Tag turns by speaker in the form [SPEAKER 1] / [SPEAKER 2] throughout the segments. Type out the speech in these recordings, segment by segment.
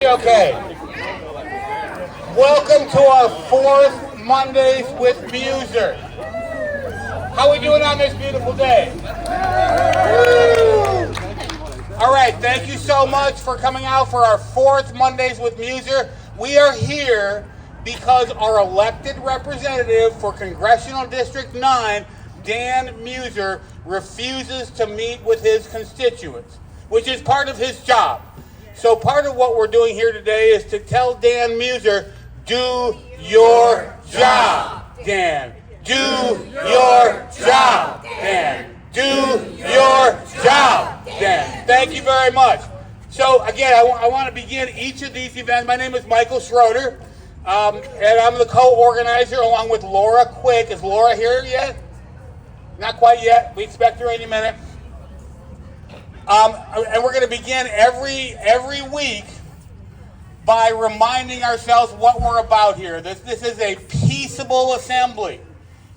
[SPEAKER 1] Okay. Welcome to our fourth Mondays with Meuser. How are we doing on this beautiful day? Woo! All right, thank you so much for coming out for our fourth Mondays with Meuser. We are here because our elected representative for Congressional District 9, Dan Meuser, refuses to meet with his constituents, which is part of his job. So part of what we're doing here today is to tell Dan Meuser, do your job, Dan. Do your job, Dan. Do your job, Dan. Thank you very much. So again, I want to begin each of these events. My name is Michael Schroeder, and I'm the co-organizer along with Laura Quick. Is Laura here yet? Not quite yet. We expect her any minute. And we're going to begin every week by reminding ourselves what we're about here. This is a peaceable assembly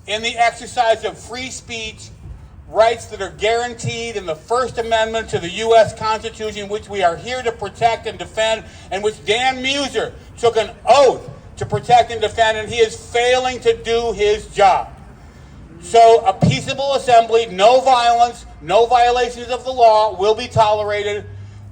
[SPEAKER 1] in the exercise of free speech, rights that are guaranteed in the First Amendment to the U.S. Constitution, which we are here to protect and defend, and which Dan Meuser took an oath to protect and defend, and he is failing to do his job. So a peaceable assembly, no violence, no violations of the law will be tolerated.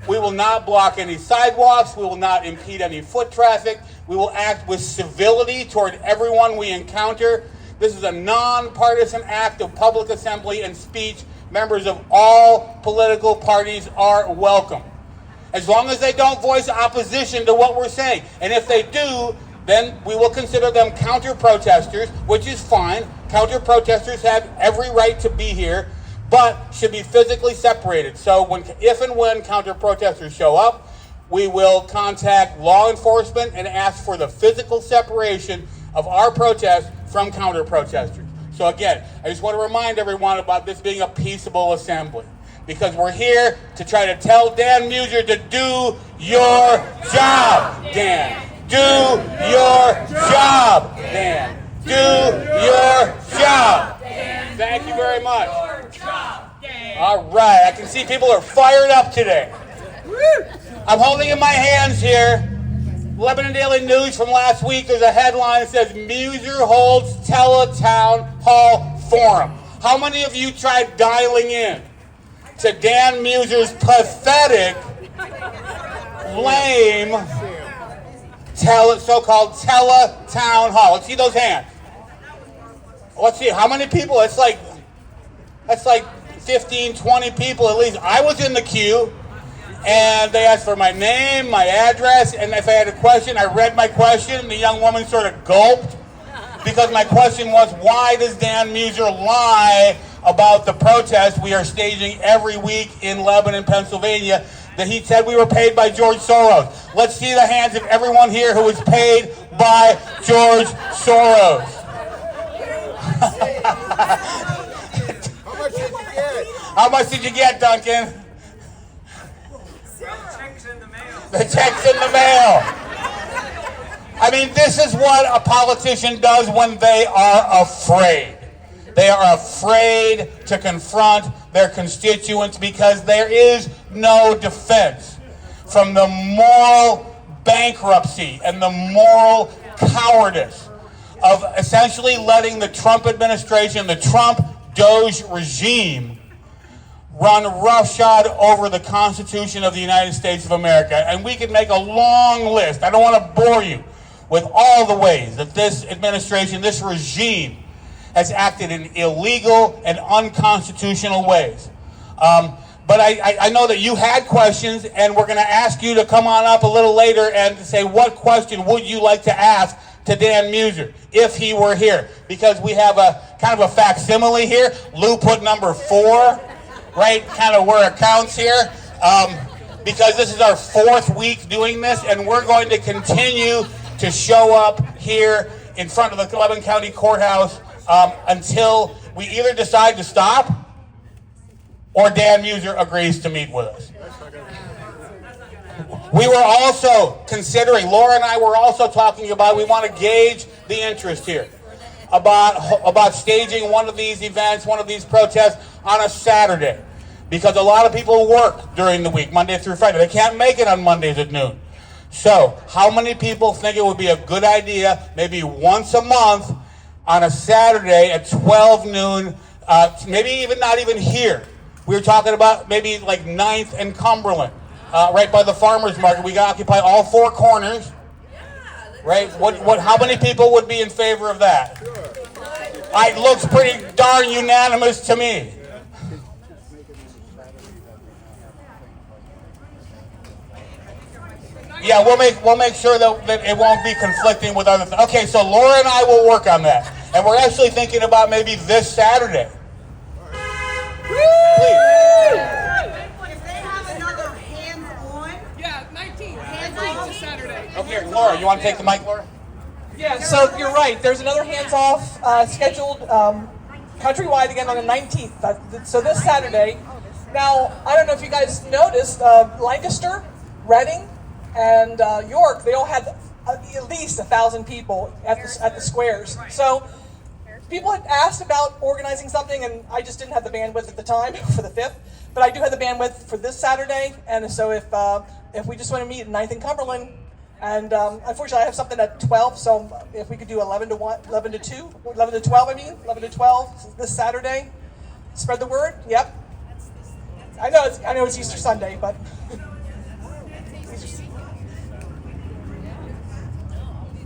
[SPEAKER 1] We will not block any sidewalks. We will not impede any foot traffic. We will act with civility toward everyone we encounter. This is a nonpartisan act of public assembly and speech. Members of all political parties are welcome, as long as they don't voice opposition to what we're saying. And if they do, then we will consider them counter-protesters, which is fine. Counter-protesters have every right to be here, but should be physically separated. So if and when counter-protesters show up, we will contact law enforcement and ask for the physical separation of our protest from counter-protesters. So again, I just want to remind everyone about this being a peaceable assembly, because we're here to try to tell Dan Meuser to do your job, Dan. Do your job, Dan. Do your job. Thank you very much. All right, I can see people are fired up today. I'm holding in my hands here Lebanon Daily News from last week. There's a headline that says, Meuser holds Teletown Hall Forum. How many of you tried dialing in to Dan Meuser's pathetic, lame, so-called Teletown Hall? Let's see those hands. Let's see, how many people? That's like 15, 20 people at least. I was in the queue, and they asked for my name, my address, and if I had a question, I read my question, and the young woman sort of gulped, because my question was, why does Dan Meuser lie about the protest we are staging every week in Lebanon, Pennsylvania, that he said we were paid by George Soros? Let's see the hands of everyone here who was paid by George Soros.
[SPEAKER 2] How much did you get?
[SPEAKER 1] How much did you get, Duncan?
[SPEAKER 3] Well, the check's in the mail.
[SPEAKER 1] The check's in the mail. I mean, this is what a politician does when they are afraid. They are afraid to confront their constituents because there is no defense from the moral bankruptcy and the moral cowardice of essentially letting the Trump administration, the Trump Doge regime, run roughshod over the Constitution of the United States of America. And we could make a long list. I don't want to bore you with all the ways that this administration, this regime, has acted in illegal and unconstitutional ways. But I know that you had questions, and we're going to ask you to come on up a little later and say, what question would you like to ask to Dan Meuser if he were here? Because we have a kind of a facsimile here. Lou put number 4, right, kind of where it counts here, because this is our 4th week doing this, and we're going to continue to show up here in front of the Lebanon County Courthouse until we either decide to stop or Dan Meuser agrees to meet with us. We were also considering, Laura and I were also talking about, we want to gauge the interest here about staging one of these events, one of these protests on a Saturday, because a lot of people work during the week, Monday through Friday. They can't make it on Mondays at noon. So, how many people think it would be a good idea, maybe once a month, on a Saturday at 12 noon, maybe even not even here. We were talking about maybe like 9th and Cumberland, right by the farmer's market. We can occupy all four corners, right? How many people would be in favor of that? It looks pretty darn unanimous to me. Yeah, we'll make sure that it won't be conflicting with other things. Okay, so Laura and I will work on that. And we're actually thinking about maybe this Saturday. Please.
[SPEAKER 4] If they have another hands-on,
[SPEAKER 5] Yeah, 19th.
[SPEAKER 4] Hands-off
[SPEAKER 5] Saturday.
[SPEAKER 1] Okay, Laura, you want to take the mic, Laura?
[SPEAKER 5] Yeah, so you're right. There's another hands-off scheduled countrywide again on the 19th. So this Saturday. Now, I don't know if you guys noticed, Lancaster, Reading, and York, they all had at least 1,000 people at the squares. So people had asked about organizing something, and I just didn't have the bandwidth at the time for the 5th. But I do have the bandwidth for this Saturday, and so if we just want to meet at 9th and Cumberland, and unfortunately I have something at 12, so if we could do 11 to 1, 11 to 2, 11 to 12, 11 to 12 this Saturday, spread the word. Yep. I know it's Easter Sunday, but.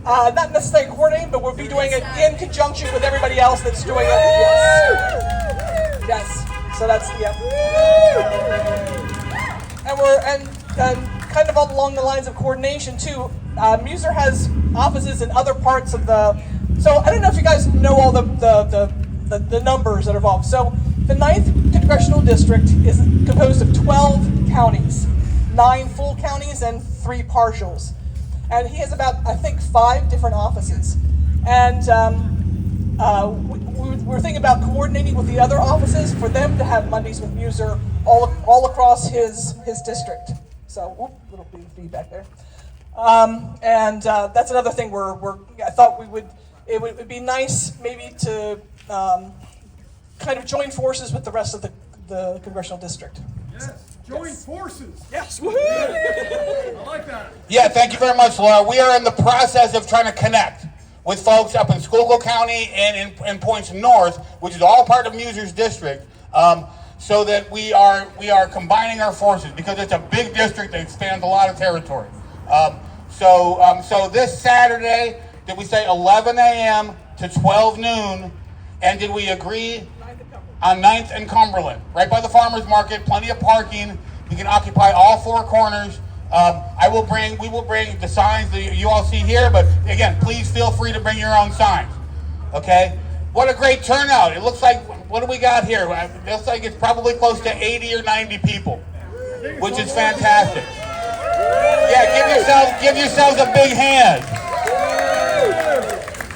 [SPEAKER 5] Not necessarily coordinating, but we'll be doing it in conjunction with everybody else that's doing it. Yes. Yes. So that's And kind of along the lines of coordination too. Meuser has offices in other parts of the. So I don't know if you guys know all the numbers that are involved. So the 9th congressional district is composed of 12 counties, 9 full counties and 3 partials. And he has about, I think, 5 different offices. And we're thinking about coordinating with the other offices for them to have Mondays with Meuser all across his district. So, little feedback there. That's another thing I thought it would be nice maybe to kind of join forces with the rest of the congressional district.
[SPEAKER 2] Yes. Join forces.
[SPEAKER 5] Yes, woohoo!
[SPEAKER 2] I like that.
[SPEAKER 1] Yeah, thank you very much, Laura. We are in the process of trying to connect with folks up in Schuylkill County and in points north, which is all part of Meuser's district, so that we are combining our forces because it's a big district that expands a lot of territory. So this Saturday, did we say 11 a.m. to 12 noon, and did we agree on 9th and Cumberland, right by the farmer's market, plenty of parking. We can occupy all 4 corners. We will bring the signs that you all see here, but again, please feel free to bring your own signs. Okay? What a great turnout. It looks like, what do we got here? It looks like it's probably close to 80 or 90 people, which is fantastic. Yeah, give yourselves a big hand.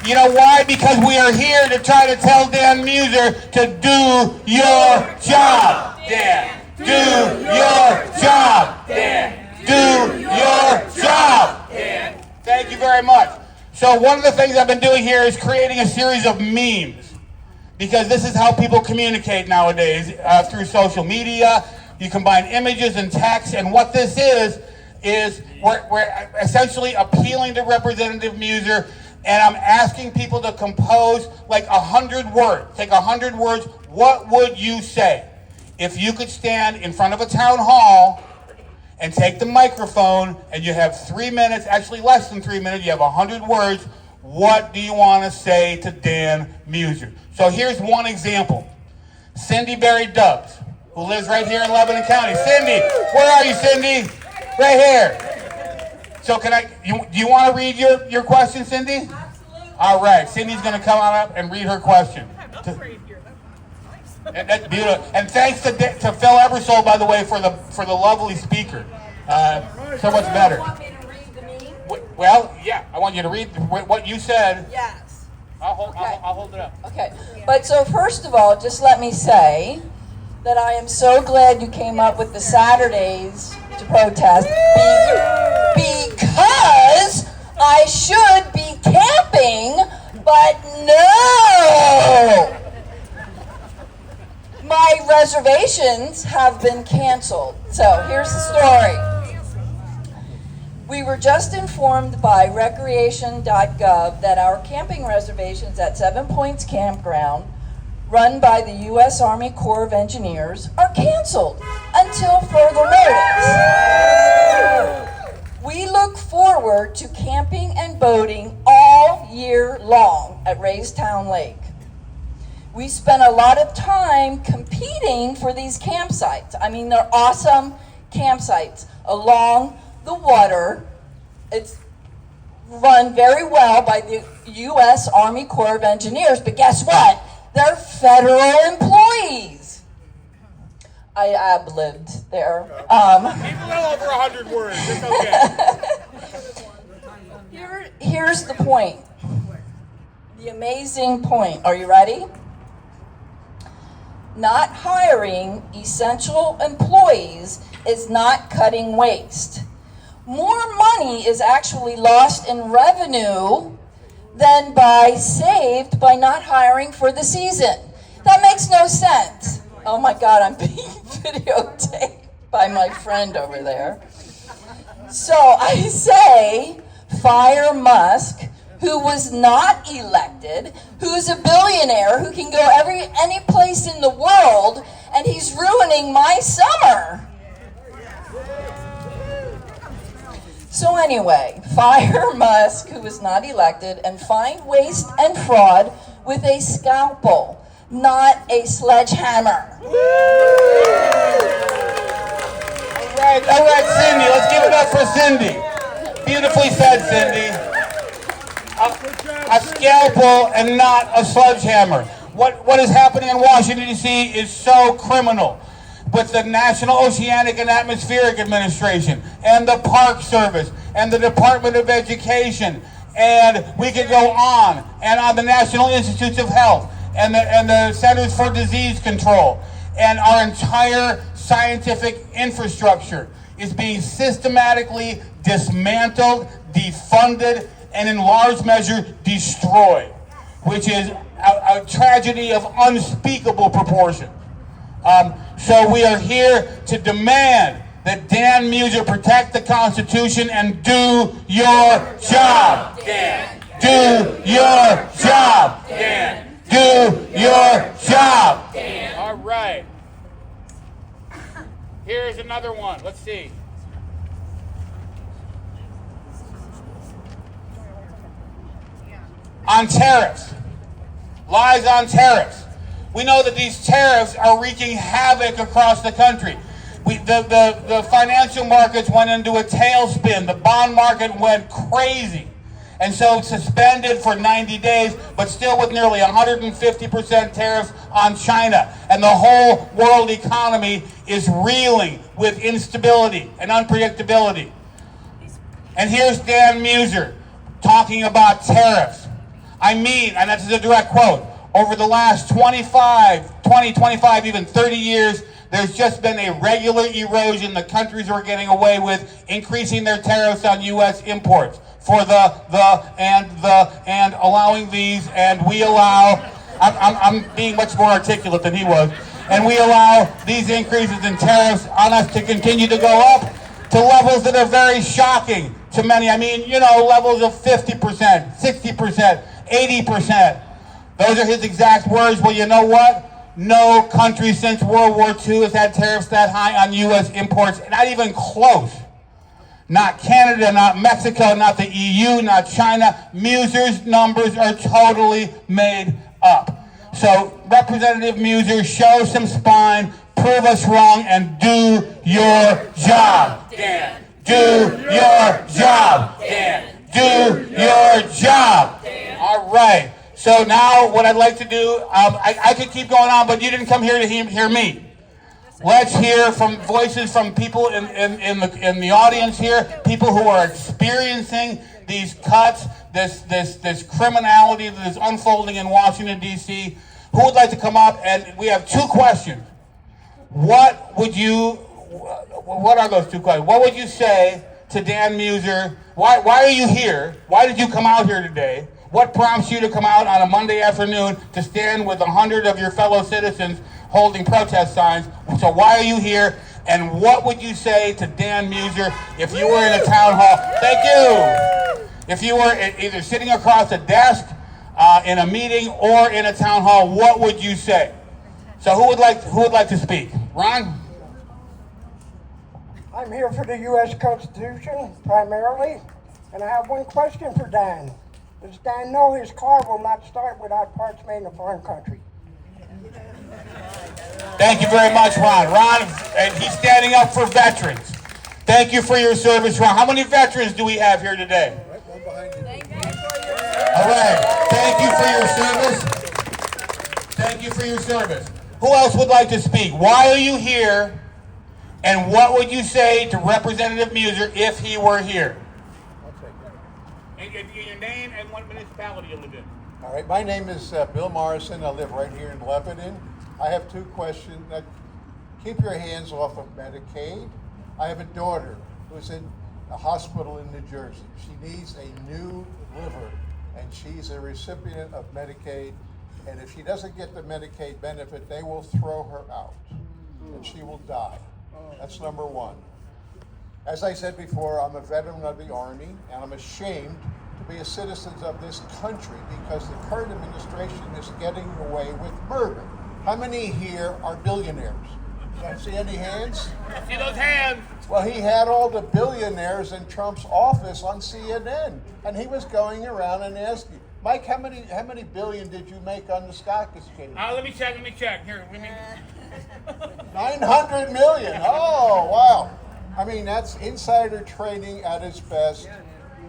[SPEAKER 1] You know why? Because we are here to try to tell Dan Meuser to do your job, Dan. Do your job, Dan. Do your job, Dan. Thank you very much. So one of the things I've been doing here is creating a series of memes, because this is how people communicate nowadays through social media. You combine images and text, and what this is we're essentially appealing to Representative Meuser. And I'm asking people to compose like 100 words. Take 100 words. What would you say if you could stand in front of a town hall and take the microphone and you have 3 minutes, actually less than 3 minutes, you have 100 words. What do you want to say to Dan Meuser? So here's one example. Cindy Berry Dubs, who lives right here in Lebanon County. Cindy, where are you, Cindy? Right here. So do you want to read your question, Cindy?
[SPEAKER 4] absolutely.
[SPEAKER 1] All right, Cindy's going to come on up and read her question. And that's beautiful. And thanks to Phil Ebersole, by the way, for the lovely speaker. So much better.
[SPEAKER 4] You want me to read the meeting?
[SPEAKER 1] Well, yeah, I want you to read what you said.
[SPEAKER 4] Yes.
[SPEAKER 1] I'll hold it up.
[SPEAKER 6] Okay, but so first of all, just let me say that I am so glad you came up with the Saturdays to protest because I should be camping, but no! My reservations have been canceled. So here's the story. We were just informed by recreation.gov that our camping reservations at 7 Points Campground, run by the U.S. Army Corps of Engineers, are canceled until further notice. We look forward to camping and boating all year long at Raystown Lake. We spent a lot of time competing for these campsites. I mean, they're awesome campsites along the water. It's run very well by the U.S. Army Corps of Engineers, but guess what? They're federal employees. I ad-libbed there.
[SPEAKER 1] Keep a little over 100 words. It's okay.
[SPEAKER 6] Here's the point. The amazing point. Are you ready? Not hiring essential employees is not cutting waste. More money is actually lost in revenue than saved by not hiring for the season. That makes no sense. Oh my God, I'm being videotaped by my friend over there. So I say, fire Musk, who was not elected, who's a billionaire, who can go any place in the world, and he's ruining my summer. So anyway, fire Musk, who was not elected, and find waste and fraud with a scalpel, not a sledgehammer.
[SPEAKER 1] All right, Cindy. Let's give it up for Cindy. Beautifully said, Cindy. A scalpel and not a sledgehammer. What is happening in Washington, D.C. is so criminal. With the National Oceanic and Atmospheric Administration and the Park Service and the Department of Education, and we could go on the National Institutes of Health and the Centers for Disease Control, and our entire scientific infrastructure is being systematically dismantled, defunded, and in large measure destroyed, which is a tragedy of unspeakable proportion. So we are here to demand that Dan Meuser protect the Constitution and do your job. Dan. Do your job. Dan. Do your job. Dan. All right. Here's another one. Let's see. On tariffs. Lies on tariffs. We know that these tariffs are wreaking havoc across the country. The financial markets went into a tailspin. The bond market went crazy. And so suspended for 90 days, but still with nearly 150% tariffs on China. And the whole world economy is reeling with instability and unpredictability. And here's Dan Meuser talking about tariffs. I mean, and that's a direct quote, over the last 20, 25, even 30 years, there's just been a regular erosion. The countries are getting away with increasing their tariffs on U.S. imports for and allowing these, and we allow, I'm being much more articulate than he was, and we allow these increases in tariffs on us to continue to go up to levels that are very shocking to many. I mean, levels of 50%, 60%, 80%. Those are his exact words. Well, you know what? No country since World War II has had tariffs that high on U.S. imports. Not even close. Not Canada, not Mexico, not the EU, not China. Meuser's numbers are totally made up. So, Representative Meuser, show some spine, prove us wrong, and do your job. Dan. Do your job. Dan. Do your job. Dan. All right. So now what I'd like to do, I could keep going on, but you didn't come here to hear me. Let's hear from voices from people in the audience here, people who are experiencing these cuts, this criminality that is unfolding in Washington, D.C. Who would like to come up? And we have two questions. What are those two questions? What would you say to Dan Meuser? Why are you here? Why did you come out here today? What prompts you to come out on a Monday afternoon to stand with 100 of your fellow citizens holding protest signs? So why are you here? And what would you say to Dan Meuser if you were in a town hall? Thank you. If you were either sitting across a desk in a meeting or in a town hall, what would you say? So who would like to speak? Ron?
[SPEAKER 7] I'm here for the U.S. Constitution, primarily, and I have one question for Dan. Does Dan know his car will not start without parts made in a foreign country?
[SPEAKER 1] Thank you very much, Ron. Ron, and he's standing up for veterans. Thank you for your service, Ron. How many veterans do we have here today? All right. Thank you for your service. Thank you for your service. Who else would like to speak? Why are you here? And what would you say to Representative Meuser if he were here? And your name and what municipality you live in.
[SPEAKER 8] All right, my name is Bill Morrison. I live right here in Lebanon. I have two questions. Keep your hands off of Medicaid. I have a daughter who's in a hospital in New Jersey. She needs a new liver, and she's a recipient of Medicaid. And if she doesn't get the Medicaid benefit, they will throw her out, and she will die. That's number one. As I said before, I'm a veteran of the Army, and I'm ashamed to be a citizen of this country because the current administration is getting away with murder. How many here are billionaires? Do I see any hands?
[SPEAKER 1] See those hands?
[SPEAKER 8] Well, he had all the billionaires in Trump's office on CNN, and he was going around and asking, Mike, how many billion did you make on the stock exchange?
[SPEAKER 1] Let me check. Here, let me...
[SPEAKER 8] 900 million. Oh, wow. I mean, that's insider trading at its best.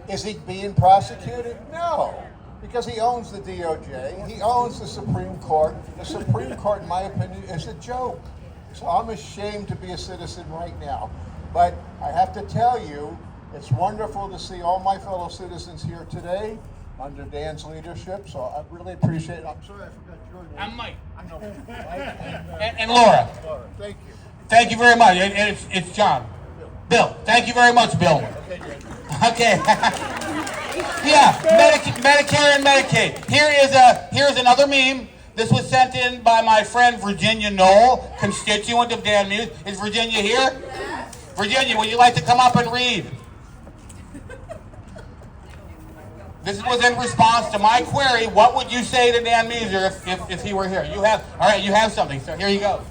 [SPEAKER 8] Is he being prosecuted? No, because he owns the DOJ. He owns the Supreme Court. The Supreme Court, in my opinion, is a joke. So I'm ashamed to be a citizen right now. But I have to tell you, it's wonderful to see all my fellow citizens here today under Dan's leadership. So I really appreciate it. I'm sorry I forgot your name.
[SPEAKER 1] I'm Mike.
[SPEAKER 8] I know.
[SPEAKER 1] And Laura.
[SPEAKER 8] Laura, thank you.
[SPEAKER 1] Thank you very much. And it's John. Bill. Thank you very much, Bill. Okay. Yeah, Medicare and Medicaid. Here's another meme. This was sent in by my friend Virginia Knoll, constituent of Dan Meuser. Is Virginia here? Virginia, would you like to come up and read? This was in response to my query. What would you say to Dan Meuser if he were here? You have something. So here you go.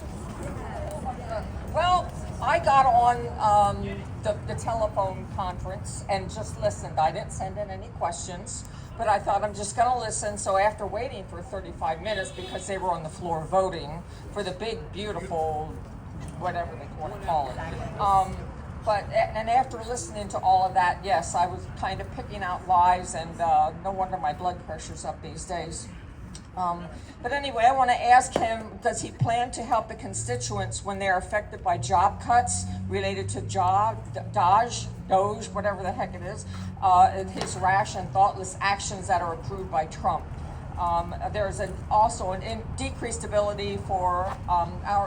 [SPEAKER 9] Well, I got on the telephone conference and just listened. I didn't send in any questions, but I thought I'm just going to listen. So after waiting for 35 minutes, because they were on the floor voting for the big, beautiful, whatever they want to call it. And after listening to all of that, yes, I was kind of picking out lies, and no wonder my blood pressure's up these days. But anyway, I want to ask him, does he plan to help the constituents when they're affected by job cuts related to Doge, whatever the heck it is, and his rash and thoughtless actions that are approved by Trump? There's also an decreased ability for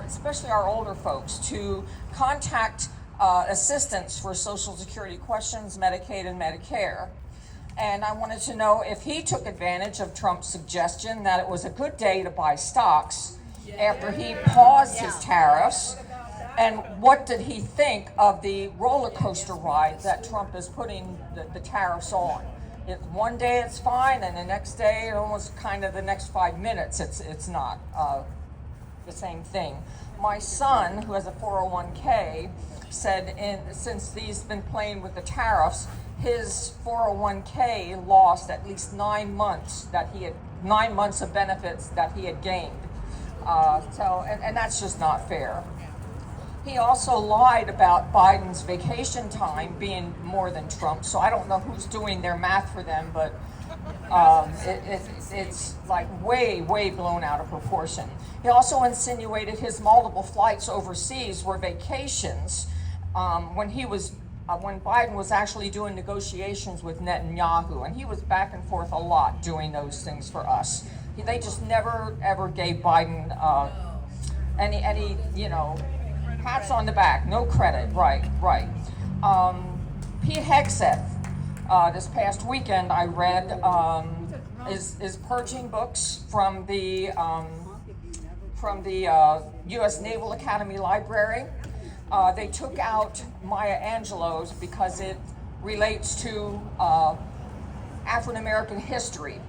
[SPEAKER 9] especially our older folks to contact assistance for Social Security questions, Medicaid and Medicare. And I wanted to know if he took advantage of Trump's suggestion that it was a good day to buy stocks after he paused his tariffs. And what did he think of the roller coaster ride that Trump is putting the tariffs on? One day it's fine, and the next day, almost kind of the next 5 minutes, it's not the same thing. My son, who has a 401k, said since he's been playing with the tariffs, his 401k lost at least 9 months 9 months of benefits that he had gained. And that's just not fair. He also lied about Biden's vacation time being more than Trump. So I don't know who's doing their math for them, but it's like way blown out of proportion. He also insinuated his multiple flights overseas were vacations when Biden was actually doing negotiations with Netanyahu, and he was back and forth a lot doing those things for us. They just never ever gave Biden any pats on the back, no credit. Right. Pete Hegseth, this past weekend I read is purging books from the U.S. Naval Academy Library. They took out Maya Angelou's because it relates to African American history.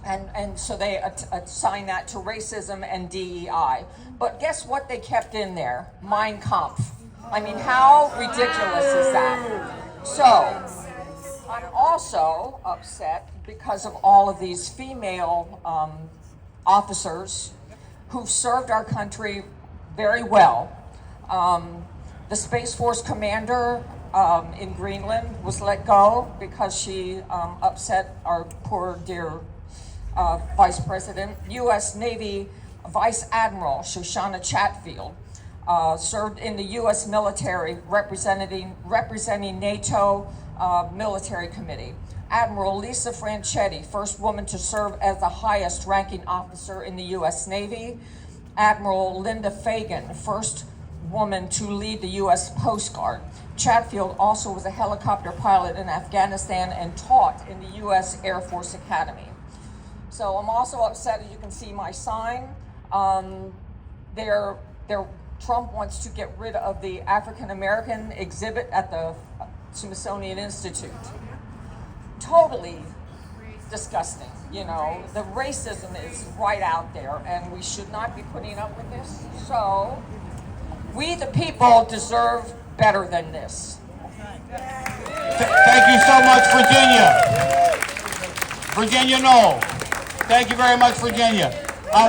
[SPEAKER 9] And so they assigned that to racism and DEI. But guess what they kept in there? Mein Kampf. I mean, how ridiculous is that? So, I'm also upset because of all of these female officers who've served our country very well. The Space Force commander in Greenland was let go because she upset our poor dear Vice President. U.S. Navy Vice Admiral Shoshana Chatfield served in the U.S. military representing NATO Military Committee. Admiral Lisa Franchetti, first woman to serve as the highest ranking officer in the U.S. Navy. Admiral Linda Fagan, first woman to lead the U.S. Coast Guard. Chatfield also was a helicopter pilot in Afghanistan and taught in the U.S. Air Force Academy. So I'm also upset, as you can see my sign. Trump wants to get rid of the African American exhibit at the Smithsonian Institute. Totally disgusting. You know, the racism is right out there, and we should not be putting up with this. So, we the people deserve better than this.
[SPEAKER 1] Thank you so much, Virginia. Virginia Knoll. Thank you very much, Virginia.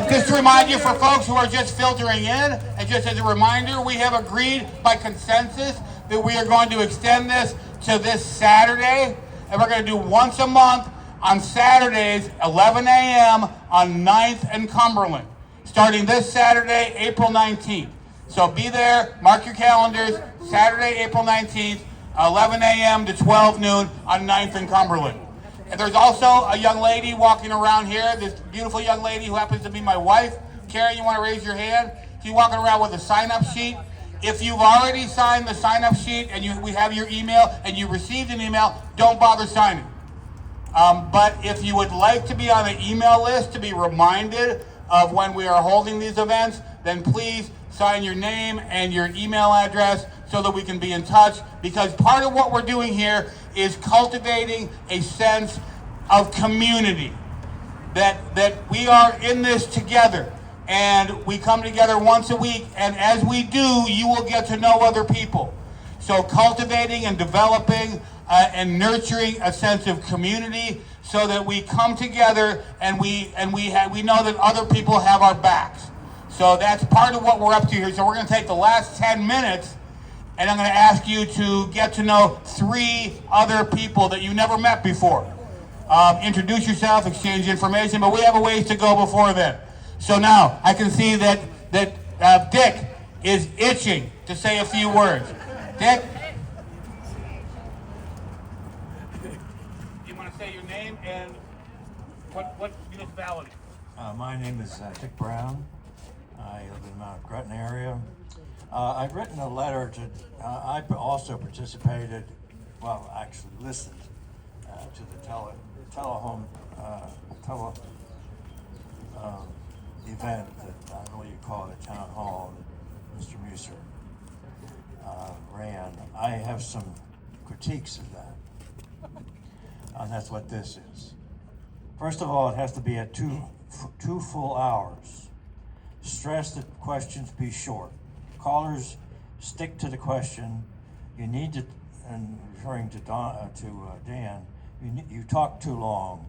[SPEAKER 1] Just to remind you, for folks who are just filtering in, and just as a reminder, we have agreed by consensus that we are going to extend this to this Saturday, and we're going to do once a month on Saturdays, 11 a.m. on 9th and Cumberland, starting this Saturday, April 19th. So be there, mark your calendars, Saturday, April 19th, 11 a.m. to 12 noon on 9th and Cumberland. And there's also a young lady walking around here, this beautiful young lady who happens to be my wife. Karen, you want to raise your hand? She's walking around with a sign-up sheet. If you've already signed the sign-up sheet and we have your email and you received an email, don't bother signing. But if you would like to be on the email list to be reminded of when we are holding these events, then please sign your name and your email address so that we can be in touch, because part of what we're doing here is cultivating a sense of community, that we are in this together, and we come together once a week, and as we do, you will get to know other people. So cultivating and developing and nurturing a sense of community so that we come together and we know that other people have our backs. So that's part of what we're up to here. So we're going to take the last 10 minutes and I'm going to ask you to get to know 3 other people that you never met before. Introduce yourself, exchange information, but we have a ways to go before then. So now I can see that Dick is itching to say a few words. Dick? You want to say your name and what municipality?
[SPEAKER 10] My name is Dick Brown. I live in the Mount Gretna area. I've written a letter to, I also participated, well, actually listened to the telehome event that, I don't know what you call it, a town hall that Mr. Meuser ran. I have some critiques of that, and that's what this is. First of all, it has to be at two full hours. Stress that questions be short. Callers stick to the question. You need to, and referring to Dan, you talk too long.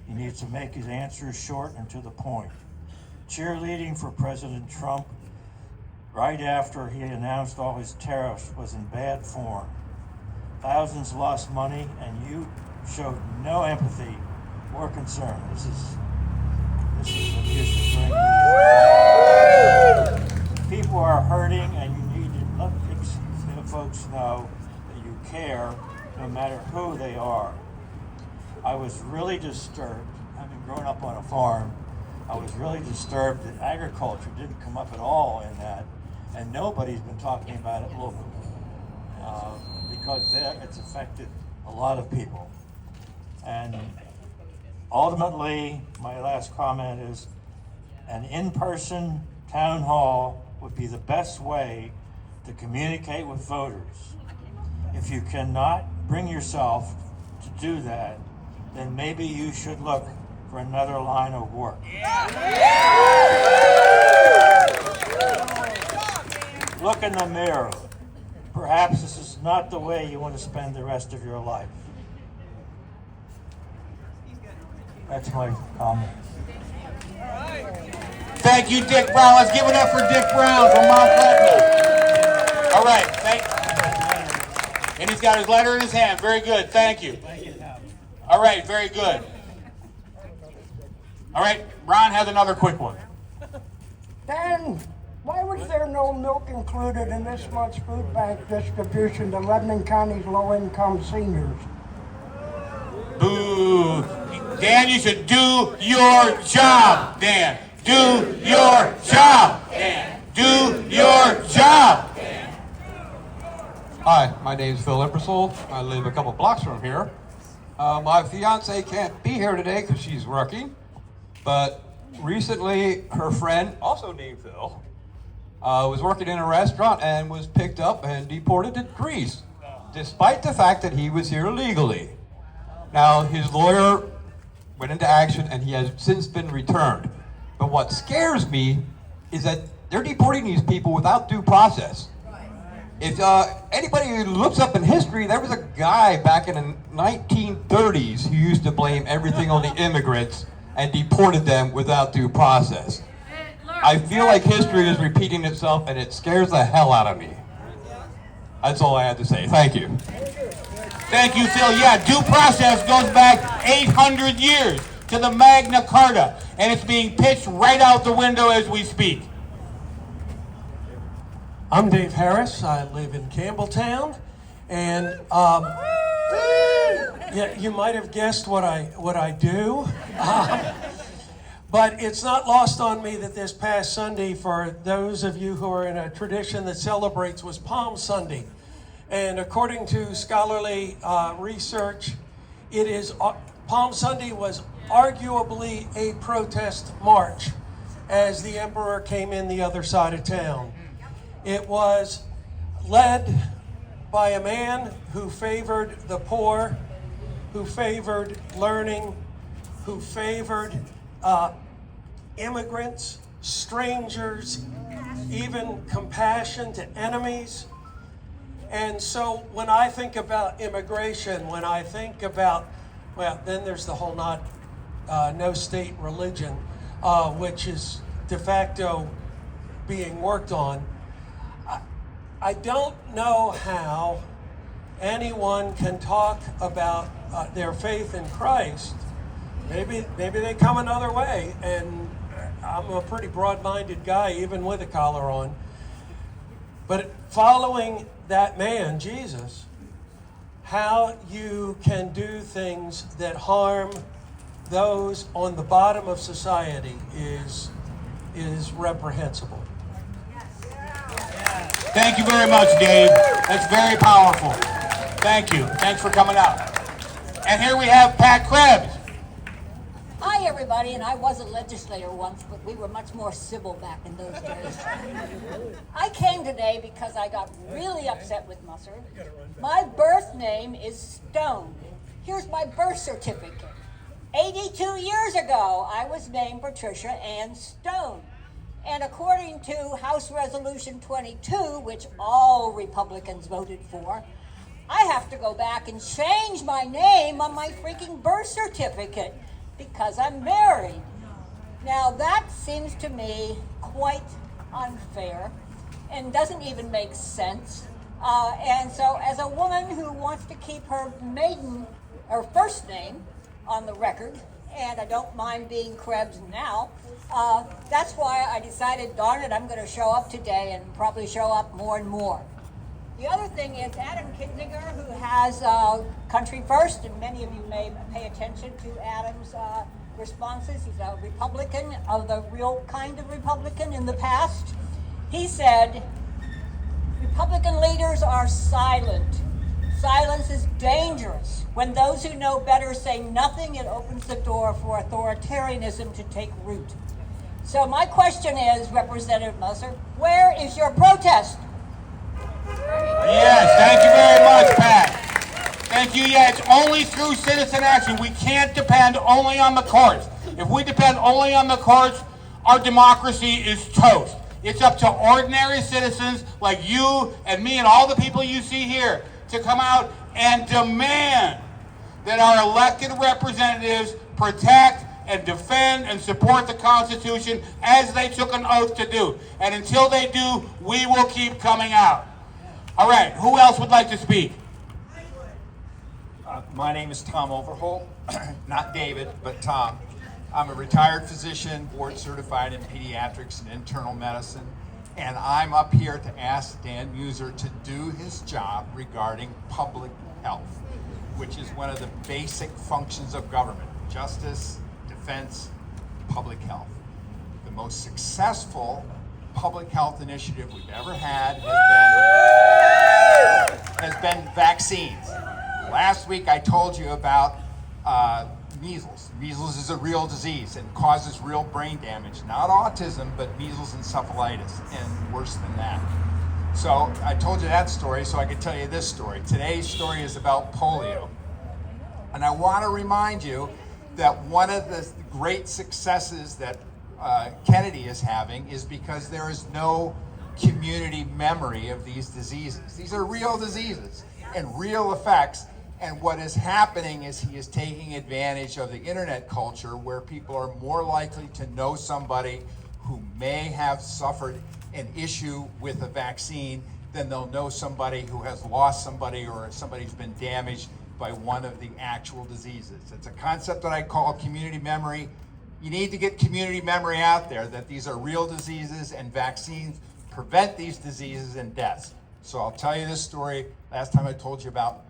[SPEAKER 10] He needs to make his answers short and to the point. Cheerleading for President Trump right after he announced all his tariffs was in bad form. Thousands lost money, and you showed no empathy or concern. This is abusive. People are hurting, and you need to let the folks know that you care, no matter who they are. I was really disturbed, having grown up on a farm, I was really disturbed that agriculture didn't come up at all in that, and nobody's been talking about it locally, because it's affected a lot of people. And ultimately, my last comment is an in-person town hall would be the best way to communicate with voters. If you cannot bring yourself to do that, then maybe you should look for another line of work. Look in the mirror. Perhaps this is not the way you want to spend the rest of your life. That's my comment.
[SPEAKER 1] Thank you, Dick Brown. Let's give it up for Dick Brown from Mount Gretna. All right, and he's got his letter in his hand. Very good, thank you. All right, very good. All right, Ron has another quick one.
[SPEAKER 7] Dan, why was there no milk included in this month's food bank distribution to Lebanon County's low-income seniors?
[SPEAKER 1] Boo. Dan, you should do your job, Dan. Do your job, Dan. Do your job.
[SPEAKER 11] Hi, my name is Phil Impersol. I live a couple blocks from here. My fiance can't be here today because she's working, but recently her friend, also named Phil, was working in a restaurant and was picked up and deported to Greece, despite the fact that he was here illegally. Now, his lawyer went into action and he has since been returned. But what scares me is that they're deporting these people without due process. If anybody who looks up in history, there was a guy back in the 1930s who used to blame everything on the immigrants and deported them without due process. I feel like history is repeating itself and it scares the hell out of me. That's all I had to say. Thank you.
[SPEAKER 1] Thank you, Phil. Yeah, due process goes back 800 years to the Magna Carta, and it's being pitched right out the window as we speak.
[SPEAKER 12] I'm Dave Harris. I live in Campbelltown, and yeah, you might have guessed what I do. But it's not lost on me that this past Sunday, for those of you who are in a tradition that celebrates, was Palm Sunday. And according to scholarly research, Palm Sunday was arguably a protest march as the emperor came in the other side of town. It was led by a man who favored the poor, who favored learning, who favored immigrants, strangers, even compassion to enemies. And so when I think about immigration, when I think about, well, then there's the whole no state religion, which is de facto being worked on. I don't know how anyone can talk about their faith in Christ. Maybe they come another way, and I'm a pretty broad-minded guy, even with a collar on. But following that man, Jesus, how you can do things that harm those on the bottom of society is reprehensible.
[SPEAKER 1] Thank you very much, Dave. That's very powerful. Thank you. Thanks for coming out. And here we have Pat Krebs.
[SPEAKER 13] Hi, everybody, and I was a legislator once, but we were much more civil back in those days. I came today because I got really upset with Meuser. My birth name is Stone. Here's my birth certificate. 82 years ago, I was named Patricia Ann Stone. And according to House Resolution 22, which all Republicans voted for, I have to go back and change my name on my freaking birth certificate because I'm married. Now that seems to me quite unfair and doesn't even make sense. And so as a woman who wants to keep her first name on the record, and I don't mind being Krebs now, that's why I decided, darn it, I'm going to show up today and probably show up more and more. The other thing is Adam Kinzinger, who has Country First, and many of you may pay attention to Adam's responses. He's a Republican, of the real kind of Republican in the past. He said, Republican leaders are silent. Silence is dangerous. When those who know better say nothing, it opens the door for authoritarianism to take root. So my question is, Representative Meuser, where is your protest?
[SPEAKER 1] Yes, thank you very much, Pat. Thank you. Yeah, it's only through citizen action. We can't depend only on the courts. If we depend only on the courts, our democracy is toast. It's up to ordinary citizens like you and me and all the people you see here to come out and demand that our elected representatives protect and defend and support the Constitution as they took an oath to do. And until they do, we will keep coming out. All right, who else would like to speak?
[SPEAKER 14] My name is Tom Overholt, not David, but Tom. I'm a retired physician, board certified in pediatrics and internal medicine, and I'm up here to ask Dan Meuser to do his job regarding public health, which is one of the basic functions of government: justice, defense, public health. The most successful public health initiative we've ever had has been vaccines. Last week I told you about measles. Measles is a real disease and causes real brain damage. Not autism, but measles encephalitis, and worse than that. So I told you that story so I could tell you this story. Today's story is about polio. And I want to remind you that one of the great successes that Kennedy is having is because there is no community memory of these diseases. These are real diseases and real effects. And what is happening is he is taking advantage of the internet culture where people are more likely to know somebody who may have suffered an issue with a vaccine than they'll know somebody who has lost somebody or somebody who's been damaged by one of the actual diseases. It's a concept that I call community memory. You need to get community memory out there that these are real diseases and vaccines prevent these diseases and deaths. So I'll tell you this story. Last time I told you about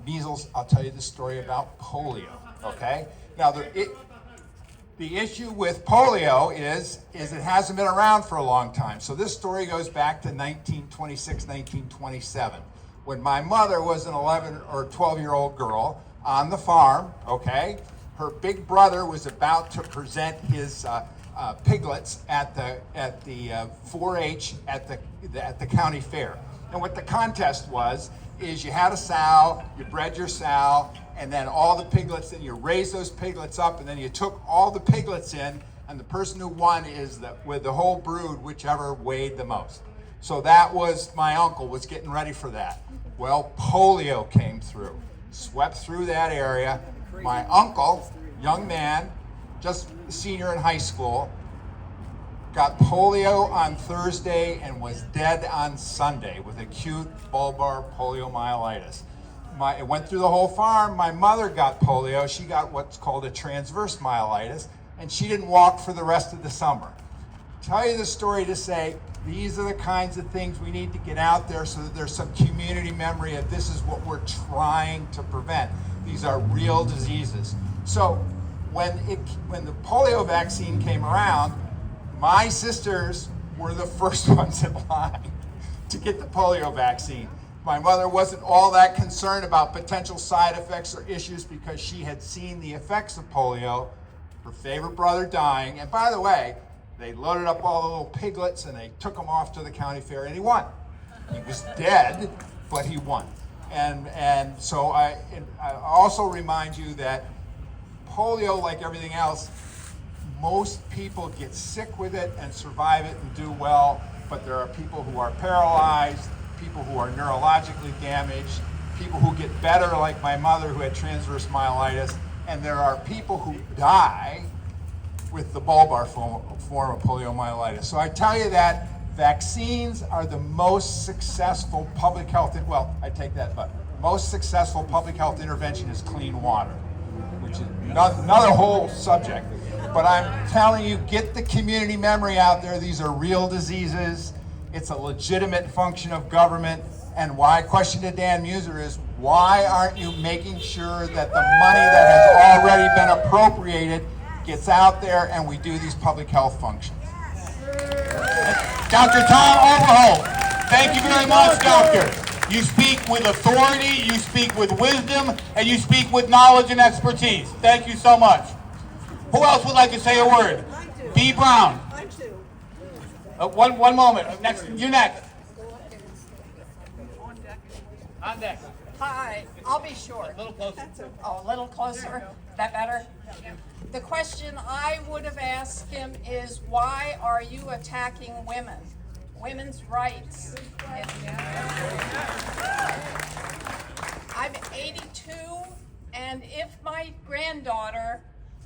[SPEAKER 14] measles, I'll tell you the story about polio, okay? Now, the issue with polio is it hasn't been around for a long time. So this story goes back to 1926, 1927, when my mother was an 11 or 12-year-old girl on the farm, okay? Her big brother was about to present his piglets at the 4-H at the county fair. And what the contest was is you had a sow, you bred your sow, and then all the piglets, and you raised those piglets up, and then you took all the piglets in, and the person who won is with the whole brood, whichever weighed the most. So that was, my uncle was getting ready for that. Well, polio came through, swept through that area. My uncle, young man, just a senior in high school, got polio on Thursday and was dead on Sunday with acute bulbar poliomyelitis. It went through the whole farm. My mother got polio. She got what's called a transverse myelitis, and she didn't walk for the rest of the summer. Tell you the story to say these are the kinds of things we need to get out there so that there's some community memory of this is what we're trying to prevent. These are real diseases. So when the polio vaccine came around, my sisters were the first ones in line to get the polio vaccine. My mother wasn't all that concerned about potential side effects or issues because she had seen the effects of polio, her favorite brother dying. And by the way, they loaded up all the little piglets and they took him off to the county fair and he won. He was dead, but he won. And so I also remind you that polio, like everything else, most people get sick with it and survive it and do well, but there are people who are paralyzed, people who are neurologically damaged, people who get better like my mother who had transverse myelitis, and there are people who die with the bulbar form of poliomyelitis. So I tell you that vaccines are the most successful public health, well, I take that, but most successful public health intervention is clean water, which is another whole subject. But I'm telling you, get the community memory out there. These are real diseases. It's a legitimate function of government. And my question to Dan Meuser is, why aren't you making sure that the money that has already been appropriated gets out there and we do these public health functions?
[SPEAKER 1] Dr. Tom Overholt, thank you very much, Doctor. You speak with authority, you speak with wisdom, and you speak with knowledge and expertise. Thank you so much. Who else would like to say a word? B. Brown. One moment. Next, you next. On deck.
[SPEAKER 9] Hi, I'll be short.
[SPEAKER 1] A little closer.
[SPEAKER 9] Oh, a little closer. That better? The question I would have asked him is, why are you attacking women? Women's rights. I'm 82, and if my granddaughter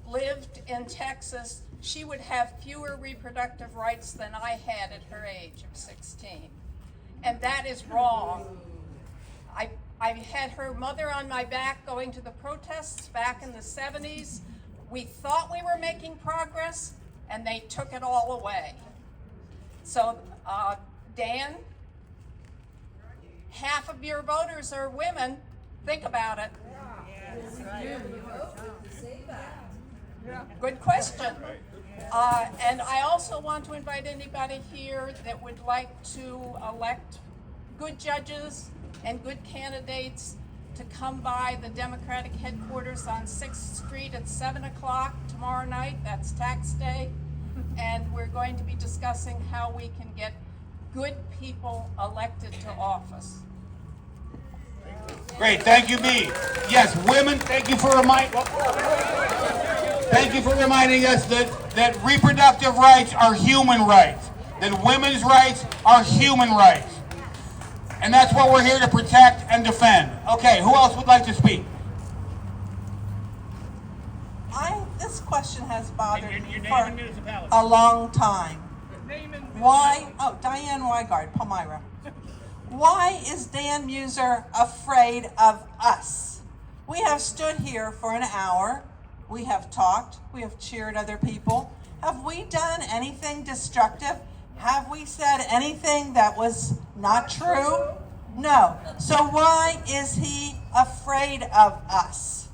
[SPEAKER 9] lived in Texas, she would have fewer reproductive rights than I had at her age of 16. And that is wrong. I had her mother on my back going to the protests back in the 70s. We thought we were making progress, and they took it all away. So, Dan, half of your voters are women. Think about it. Good question. And I also want to invite anybody here that would like to elect good judges and good candidates to come by the Democratic headquarters on 6th Street at 7 o'clock tomorrow night. That's tax day. And we're going to be discussing how we can get good people elected to office.
[SPEAKER 1] Great, thank you, B. Yes, women, thank you for reminding us that reproductive rights are human rights, that women's rights are human rights. And that's what we're here to protect and defend. Okay, who else would like to speak?
[SPEAKER 15] This question has bothered me for a long time. Why? Oh, Diane Weigard, Palmyra. Why is Dan Meuser afraid of us? We have stood here for an hour. We have talked. We have cheered other people. Have we done anything destructive? Have we said anything that was not true? No. So why is he afraid of us?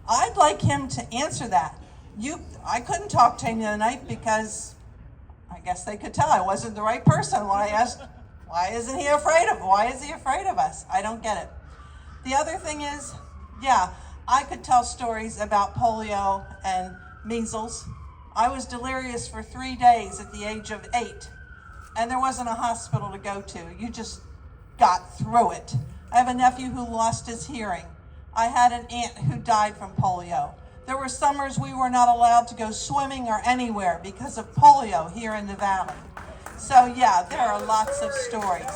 [SPEAKER 15] I'd like him to answer that. I couldn't talk to him the other night because I guess they could tell I wasn't the right person when I asked, why is he afraid of us? I don't get it. The other thing is, yeah, I could tell stories about polio and measles. I was delirious for 3 days at the age of 8, and there wasn't a hospital to go to. You just got through it. I have a nephew who lost his hearing. I had an aunt who died from polio. There were summers we were not allowed to go swimming or anywhere because of polio here in the valley. So yeah, there are lots of stories.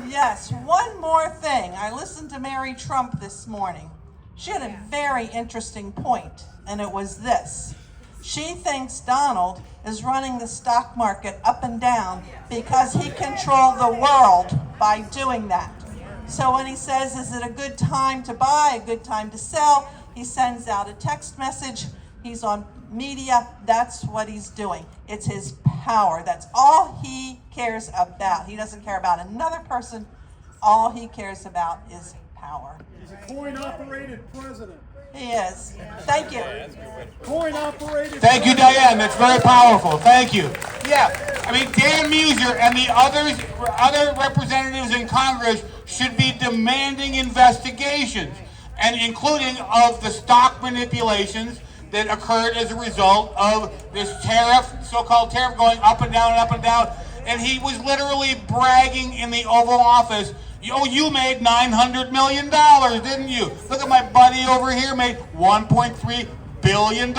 [SPEAKER 15] Yes, one more thing. I listened to Mary Trump this morning. She had a very interesting point, and it was this. She thinks Donald is running the stock market up and down because he controlled the world by doing that. So when he says, is it a good time to buy, a good time to sell, he sends out a text message. He's on media. That's what he's doing. It's his power. That's all he cares about. He doesn't care about another person. All he cares about is power.
[SPEAKER 2] He's a coin-operated president.
[SPEAKER 15] He is. Thank you.
[SPEAKER 2] Coin-operated.
[SPEAKER 1] Thank you, Diane. That's very powerful. Thank you. Yeah, I mean, Dan Meuser and the other representatives in Congress should be demanding investigations, and including of the stock manipulations that occurred as a result of this tariff, so-called tariff, going up and down and up and down. And he was literally bragging in the Oval Office, oh, you made $900 million, didn't you? Look at my buddy over here, made $1.3 billion.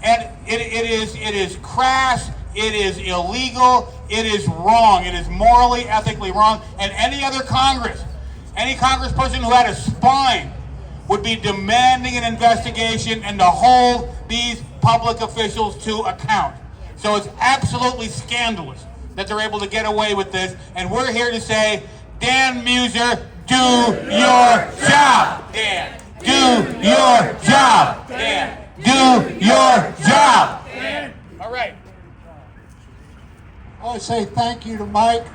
[SPEAKER 1] And it is crass, it is illegal, it is wrong, it is morally, ethically wrong. And any congressperson who had a spine would be demanding an investigation and to hold these public officials to account. So it's absolutely scandalous that they're able to get away with this. And we're here to say, Dan Meuser, do your job. Dan, do your job. Dan, do your job. Dan. All right.
[SPEAKER 8] I want to say thank you to Mike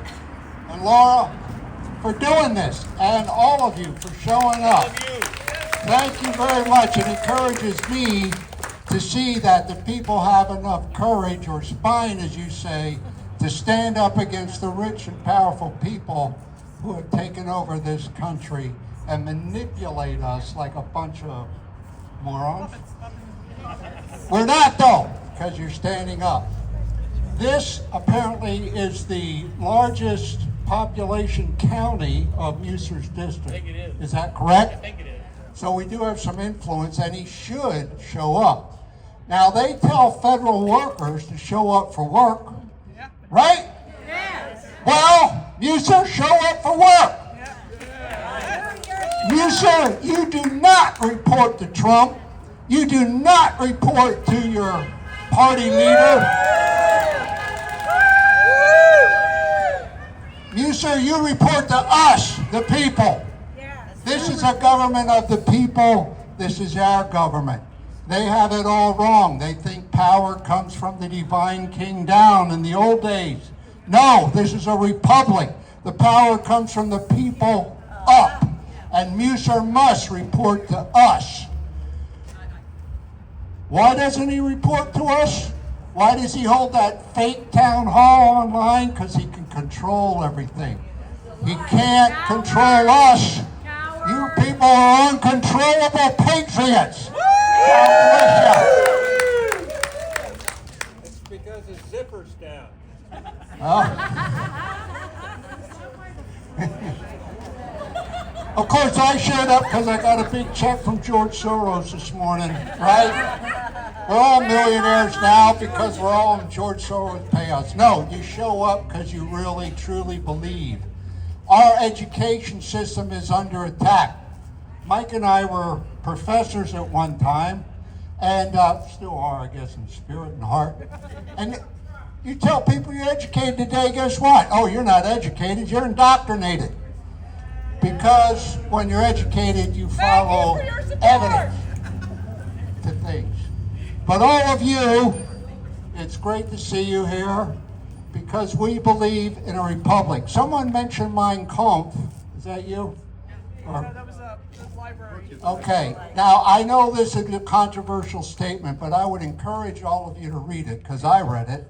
[SPEAKER 8] and Laura for doing this, and all of you for showing up. Thank you very much. It encourages me to see that the people have enough courage, or spine as you say, to stand up against the rich and powerful people who have taken over this country and manipulate us like a bunch of morons. We're not, though, because you're standing up. This apparently is the largest population county of Meuser's district.
[SPEAKER 1] I think it is.
[SPEAKER 8] Is that correct?
[SPEAKER 1] I think it is.
[SPEAKER 8] So we do have some influence, and he should show up. Now, they tell federal workers to show up for work, right?
[SPEAKER 13] Yes.
[SPEAKER 8] Well, Meuser, show up for work. Meuser, you do not report to Trump. You do not report to your party leader. Meuser, you report to us, the people. This is a government of the people. This is our government. They have it all wrong. They think power comes from the divine king down in the old days. No, this is a republic. The power comes from the people up. And Meuser must report to us. Why doesn't he report to us? Why does he hold that fake town hall online? Because he can control everything. He can't control us. You people are uncontrollable patriots. God bless you.
[SPEAKER 10] It's because his zipper's down.
[SPEAKER 8] Of course, I showed up because I got a big check from George Soros this morning, right? We're all millionaires now because we're all in George Soros payouts. No, you show up because you really, truly believe. Our education system is under attack. Mike and I were professors at one time, and still are, I guess, in spirit and heart. And you tell people you're educated today, guess what? Oh, you're not educated, you're indoctrinated. Because when you're educated, you follow evidence to things. But all of you, it's great to see you here because we believe in a republic. Someone mentioned Mein Kampf. Is that you?
[SPEAKER 5] That was the library.
[SPEAKER 8] Okay. Now, I know this is a controversial statement, but I would encourage all of you to read it because I read it.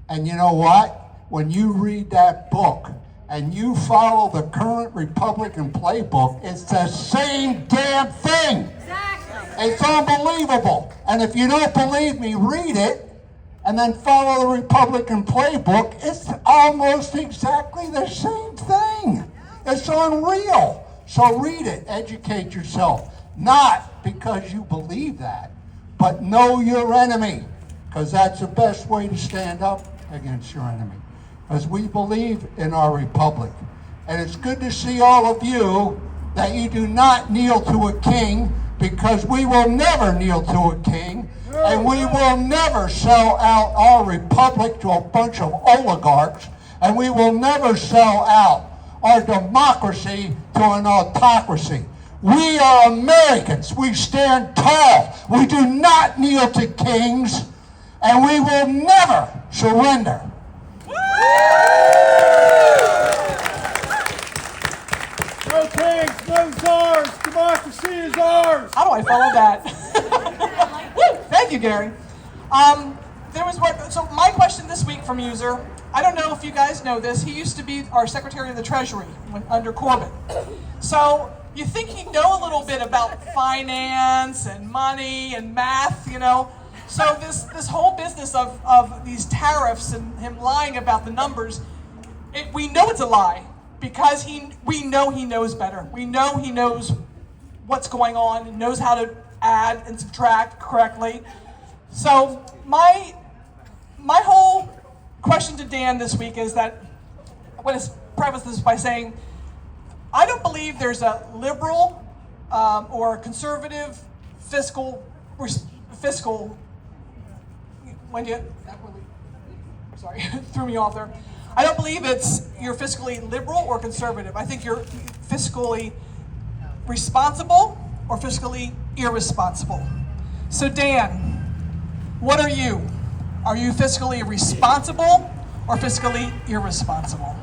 [SPEAKER 8] And you know what? When you read that book, and you follow the current Republican playbook, it's the same damn thing. Exactly. It's unbelievable. And if you don't believe me, read it, and then follow the Republican playbook. It's almost exactly the same thing. It's unreal. So read it, educate yourself. Not because you believe that, but know your enemy, because that's the best way to stand up against your enemy. As we believe in our republic. And it's good to see all of you that you do not kneel to a king, because we will never kneel to a king, and we will never sell out our republic to a bunch of oligarchs, and we will never sell out our democracy to an autocracy. We are Americans. We stand tall. We do not kneel to kings, and we will never surrender.
[SPEAKER 2] No kings, no czars. Democracy is ours.
[SPEAKER 5] How do I follow that? Woo, thank you, Gary. There was one. So my question this week from Meuser. I don't know if you guys know this. He used to be our Secretary of the Treasury under Corbyn. So you think he'd know a little bit about finance and money and math, you know? So this whole business of these tariffs and him lying about the numbers, we know it's a lie because we know he knows better. We know he knows what's going on and knows how to add and subtract correctly. So my whole question to Dan this week is that I'm going to preface this by saying I don't believe there's a liberal or a conservative fiscal. When you, sorry, threw me off there. I don't believe you're fiscally liberal or conservative. I think you're fiscally responsible or fiscally irresponsible. So Dan, what are you? Are you fiscally responsible or fiscally irresponsible?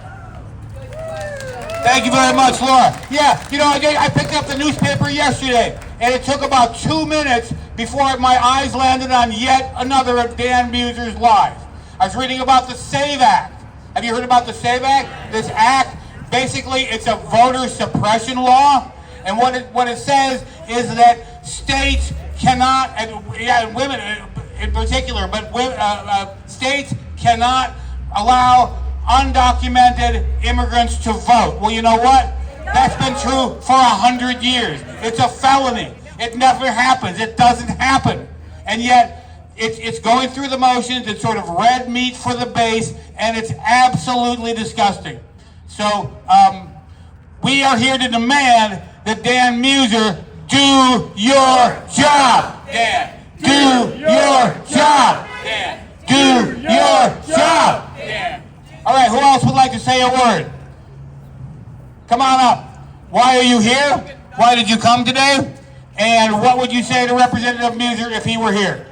[SPEAKER 1] Thank you very much, Laura. Yeah, you know, I picked up the newspaper yesterday, and it took about 2 minutes before my eyes landed on yet another of Dan Meuser's lies. I was reading about the SAVE Act. Have you heard about the SAVE Act? This act, basically, it's a voter suppression law, and what it says is that states cannot, and women in particular, but states cannot allow undocumented immigrants to vote. Well, you know what? That's been true for 100 years. It's a felony. It never happens. It doesn't happen. And yet, it's going through the motions. It's sort of red meat for the base, and it's absolutely disgusting. So, we are here to demand that Dan Meuser do your job. Dan, do your job. Dan, do your job. Dan. All right, who else would like to say a word? Come on up. Why are you here? Why did you come today? And what would you say to Representative Meuser if he were here?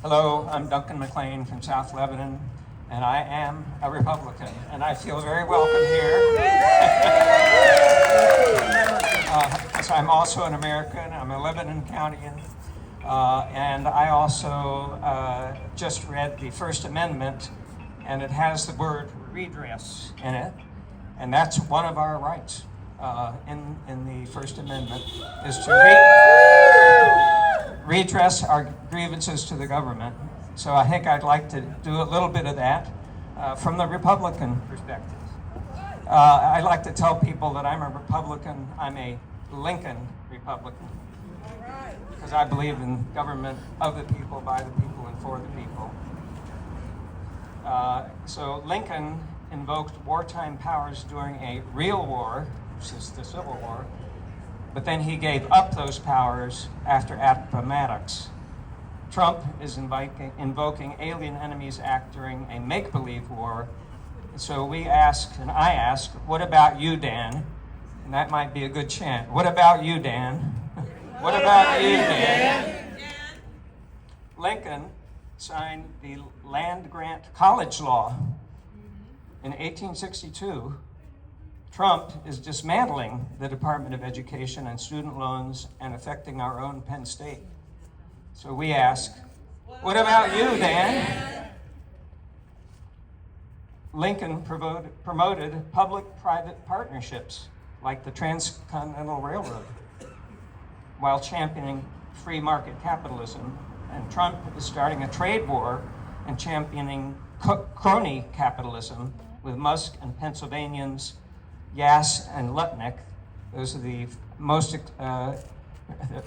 [SPEAKER 16] Hello, I'm Duncan McLean from South Lebanon, and I am a Republican, and I feel very welcome here. So I'm also an American. I'm a Lebanon Countyan, and I also just read the First Amendment, and it has the word redress in it, and that's one of our rights in the First Amendment, is to redress our grievances to the government. So I think I'd like to do a little bit of that from the Republican perspective. I'd like to tell people that I'm a Republican. I'm a Lincoln Republican, because I believe in government of the people, by the people, and for the people. So Lincoln invoked wartime powers during a real war, which is the Civil War, but then he gave up those powers after Appomattox. Trump is invoking Alien Enemies Act during a make-believe war. So we ask, and I ask, what about you, Dan? And that might be a good chant. What about you, Dan? What about you, Dan? Lincoln signed the land grant college law in 1862. Trump is dismantling the Department of Education and student loans and affecting our own Penn State. So we ask, what about you, Dan? Lincoln promoted public-private partnerships like the Transcontinental Railroad while championing free market capitalism. And Trump is starting a trade war and championing crony capitalism with Musk and Pennsylvanians, Yass and Lutnick. Those are the most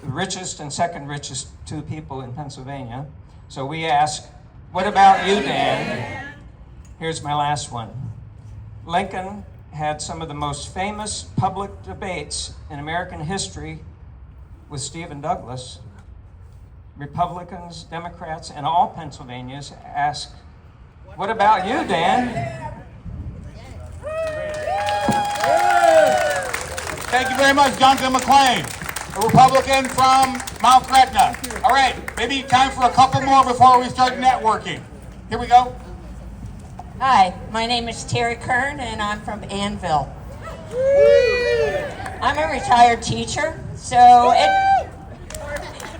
[SPEAKER 16] richest and second richest two people in Pennsylvania. So we ask, what about you, Dan? Here's my last one. Lincoln had some of the most famous public debates in American history with Stephen Douglas. Republicans, Democrats, and all Pennsylvanians ask, what about you, Dan?
[SPEAKER 1] Thank you very much, Duncan McLean, a Republican from Mount Gretna. All right, maybe time for a couple more before we start networking. Here we go.
[SPEAKER 17] Hi, my name is Terry Kern, and I'm from Annville. I'm a retired teacher, so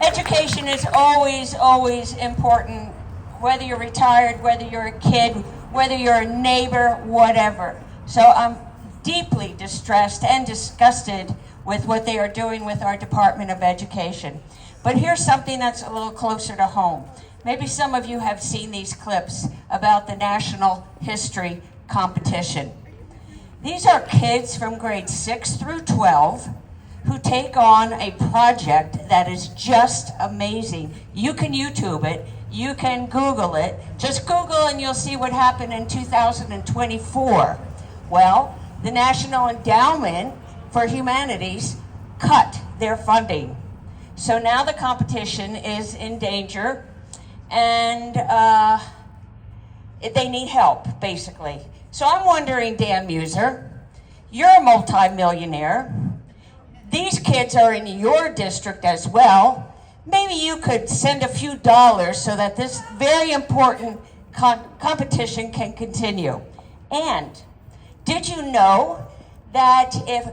[SPEAKER 17] education is always, always important, whether you're retired, whether you're a kid, whether you're a neighbor, whatever. So I'm deeply distressed and disgusted with what they are doing with our Department of Education. But here's something that's a little closer to home. Maybe some of you have seen these clips about the National History Competition. These are kids from grades 6 through 12 who take on a project that is just amazing. You can YouTube it, you can Google it. Just Google and you'll see what happened in 2024. Well, the National Endowment for Humanities cut their funding. So now the competition is in danger, and they need help, basically. So I'm wondering, Dan Meuser, you're a multi-millionaire. These kids are in your district as well. Maybe you could send a few dollars so that this very important competition can continue. And did you know that if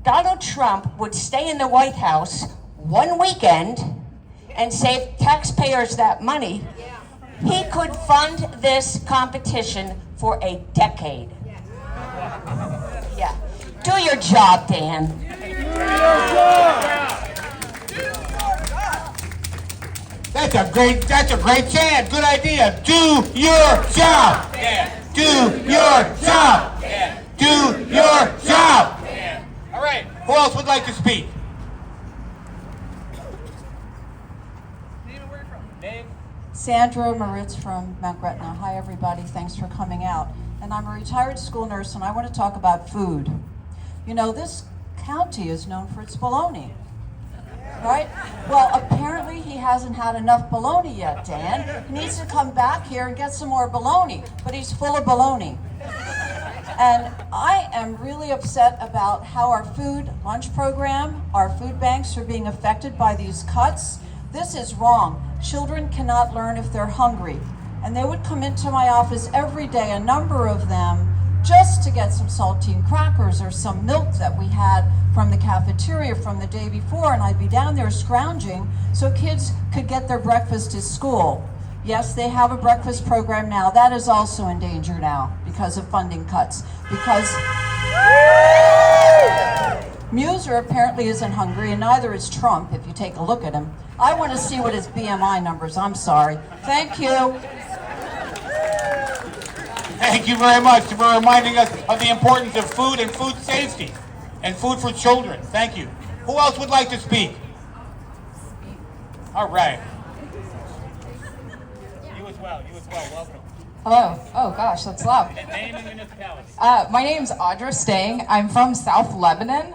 [SPEAKER 17] Donald Trump would stay in the White House one weekend and save taxpayers that money, he could fund this competition for a decade? Yeah. Do your job, Dan.
[SPEAKER 1] That's a great chant. Good idea. Do your job, Dan. Do your job. Do your job. All right. Who else would like to speak?
[SPEAKER 18] Sandra Moritz from Mount Gretna. Hi, everybody. Thanks for coming out. And I'm a retired school nurse, and I want to talk about food. You know, this county is known for its bologna, right? Well, apparently he hasn't had enough bologna yet, Dan. He needs to come back here and get some more bologna, but he's full of bologna. And I am really upset about how our food lunch program, our food banks are being affected by these cuts. This is wrong. Children cannot learn if they're hungry. And they would come into my office every day, a number of them, just to get some saltine crackers or some milk that we had from the cafeteria from the day before, and I'd be down there scrounging so kids could get their breakfast at school. Yes, they have a breakfast program now. That is also in danger now because of funding cuts. Because Meuser apparently isn't hungry, and neither is Trump, if you take a look at him. I want to see what his BMI numbers, I'm sorry. Thank you.
[SPEAKER 1] Thank you very much for reminding us of the importance of food and food safety and food for children. Thank you. Who else would like to speak? All right. You as well. Welcome.
[SPEAKER 19] Hello. Oh gosh, that's loud.
[SPEAKER 1] Name and municipality.
[SPEAKER 19] My name's Audra Stang. I'm from South Lebanon.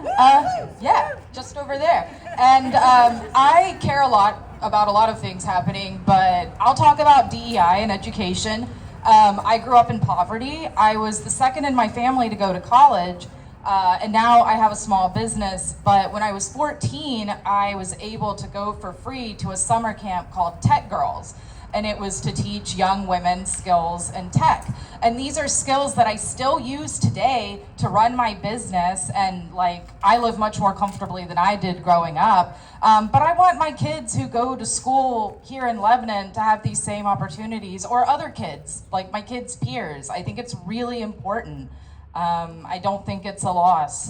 [SPEAKER 19] Yeah, just over there. And I care a lot about a lot of things happening, but I'll talk about DEI and education. I grew up in poverty. I was the second in my family to go to college, and now I have a small business. But when I was 14, I was able to go for free to a summer camp called Tech Girls. And it was to teach young women skills in tech. And these are skills that I still use today to run my business, and like, I live much more comfortably than I did growing up. But I want my kids who go to school here in Lebanon to have these same opportunities, or other kids, like my kids' peers. I think it's really important. I don't think it's a loss.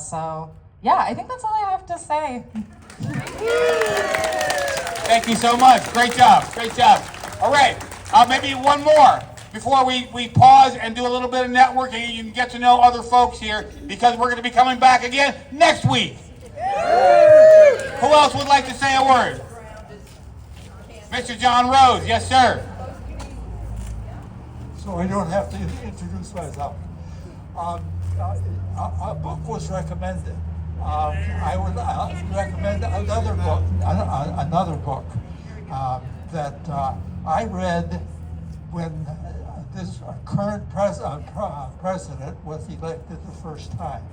[SPEAKER 19] So yeah, I think that's all I have to say.
[SPEAKER 1] Thank you so much. Great job. Great job. All right. Maybe one more before we pause and do a little bit of networking. You can get to know other folks here because we're going to be coming back again next week. Who else would like to say a word? Mr. John Rose. Yes, sir.
[SPEAKER 2] So I don't have to introduce myself. A book was recommended. I would recommend another book that I read when this current president was elected the first time.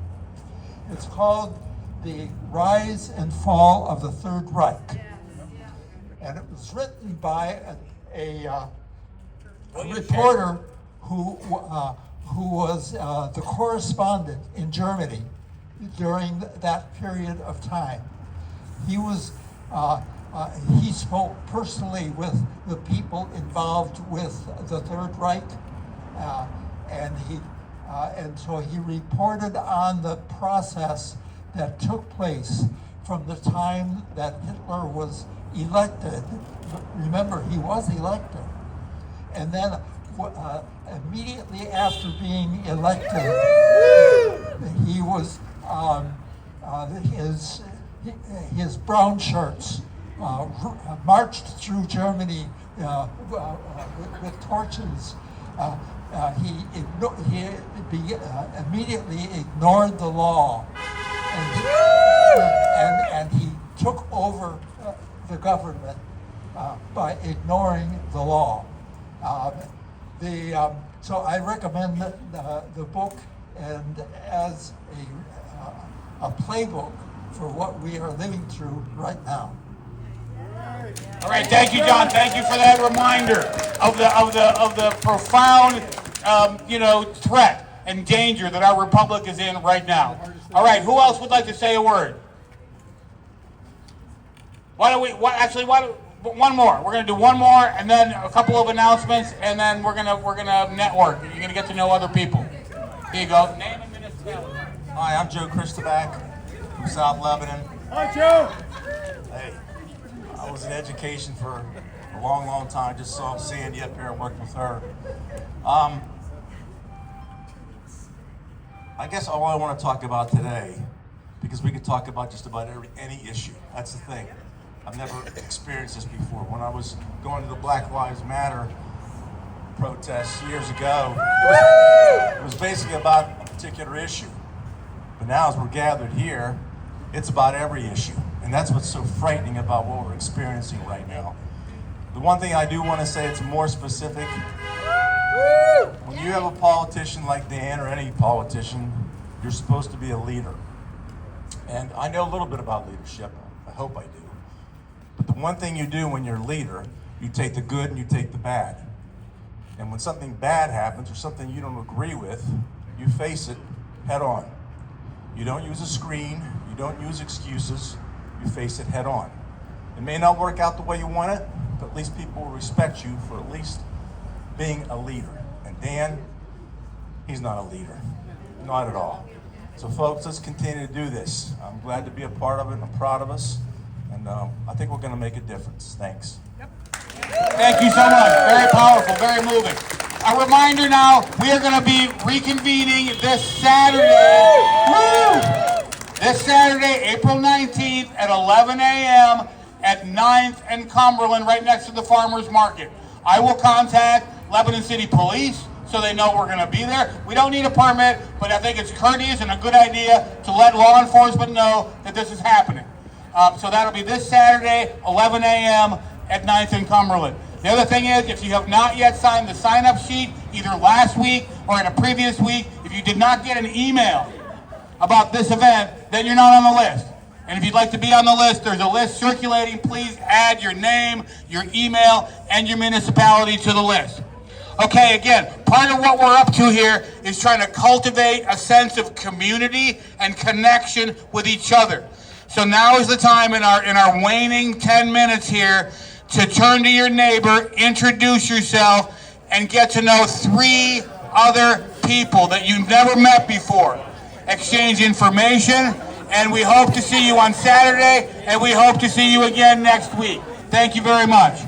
[SPEAKER 2] It's called The Rise and Fall of the Third Reich. And it was written by a reporter who was the correspondent in Germany during that period of time. He was he spoke personally with the people involved with the Third Reich, and so he reported on the process that took place from the time that Hitler was elected. Remember, he was elected, and then immediately after being elected, he was his brown shirts marched through Germany with torches. He immediately ignored the law, and he took over the government by ignoring the law. So I recommend the book, and as a playbook for what we are living through right now.
[SPEAKER 1] All right, thank you, John. Thank you for that reminder of the profound, threat and danger that our republic is in right now. All right, who else would like to say a word? One more. We're going to do one more, and then a couple of announcements, and then we're gonna network. You're gonna get to know other people. Here you go. Name and municipality.
[SPEAKER 20] Hi, I'm Joe Christoback from South Lebanon.
[SPEAKER 2] Hi, Joe.
[SPEAKER 20] Hey, I was in education for a long, long time. Just saw Sandy up here and worked with her. I guess all I want to talk about today, because we could talk about just about any issue. That's the thing. I've never experienced this before. When I was going to the Black Lives Matter protests years ago, it was basically about a particular issue. But now as we're gathered here, it's about every issue. And that's what's so frightening about what we're experiencing right now. The one thing I do want to say, it's more specific. When you have a politician like Dan or any politician, you're supposed to be a leader. And I know a little bit about leadership. I hope I do. But the one thing you do when you're a leader, you take the good and you take the bad. And when something bad happens or something you don't agree with, you face it head on. You don't use a screen, you don't use excuses, you face it head on. It may not work out the way you want it, but at least people will respect you for at least being a leader. And Dan, he's not a leader, not at all. So folks, let's continue to do this. I'm glad to be a part of it, I'm proud of us, and I think we're gonna make a difference. Thanks.
[SPEAKER 1] Thank you so much. Very powerful, very moving. A reminder now, we are going to be reconvening this Saturday. Woo! This Saturday, April 19th at 11 a.m. at 9th and Cumberland, right next to the Farmers Market. I will contact Lebanon City Police so they know we're going to be there. We don't need a permit, but I think it's courteous and a good idea to let law enforcement know that this is happening. So that'll be this Saturday, 11 a.m. at 9th and Cumberland. The other thing is, if you have not yet signed the sign-up sheet, either last week or in a previous week, if you did not get an email about this event, then you're not on the list. And if you'd like to be on the list, there's a list circulating. Please add your name, your email, and your municipality to the list. Okay, again, part of what we're up to here is trying to cultivate a sense of community and connection with each other. So now is the time in our waning 10 minutes here to turn to your neighbor, introduce yourself, and get to know 3 other people that you've never met before. Exchange information, and we hope to see you on Saturday, and we hope to see you again next week. Thank you very much.